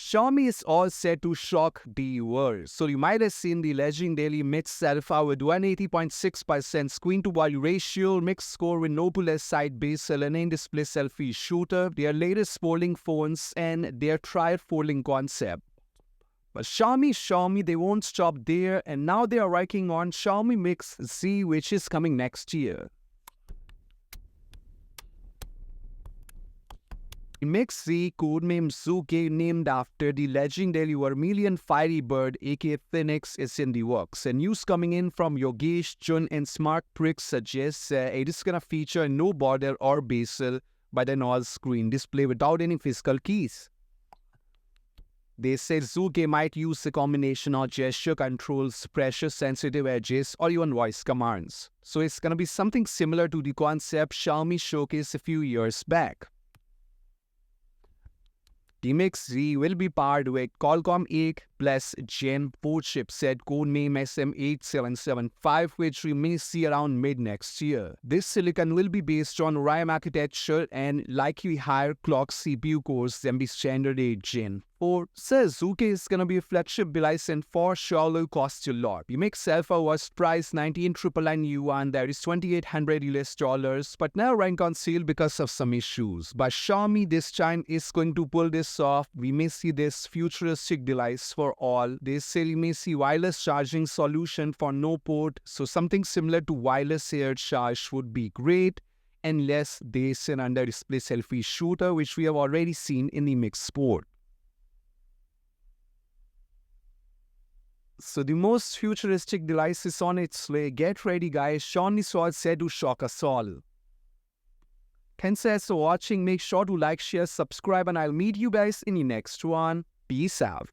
Xiaomi is all set to shock the world. So you might have seen the legendary MIX Z with 180.6% screen-to-body ratio, mixed score with no less side bezel and in-display selfie shooter, their latest folding phones, and their tri-folding concept. But Xiaomi, they won't stop there, and now they are working on Xiaomi MIX Z, which is coming next year. MIX Z, codename Zuke, named after the legendary vermilion fiery bird aka Phoenix, is in the works. And news coming in from Yogesh, Jun and Smart Prick suggests it is gonna feature no border or bezel but an all-screen display without any physical keys. They said Zuke might use a combination of gesture controls, pressure-sensitive edges, or even voice commands. So it's gonna be something similar to the concept Xiaomi showcased a few years back. The MIX Z will be powered with Qualcomm 8 Plus Gen 4 chipset codename SM8775, which we may see around mid-next year. This silicon will be based on RAM architecture and likely higher clock CPU cores than the standard 8 Gen 4. So Zuke is gonna be a flagship device and for sure will cost you a lot. The MIX Alpha was priced 19,999 yuan, that is $2,800, but now rank on sale because of some issues. But Xiaomi this time is going to pull this off. We may see this futuristic device for all. They say you may see wireless charging solution for no port, so something similar to wireless air charge would be great, unless they send under display selfie shooter, which we have already seen in the MIX Sport. So the most futuristic device is on its way. Get ready guys, Xiaomi is all set to shock us all. Thanks for watching, make sure to like, share, subscribe, and I'll meet you guys in the next one. Peace out.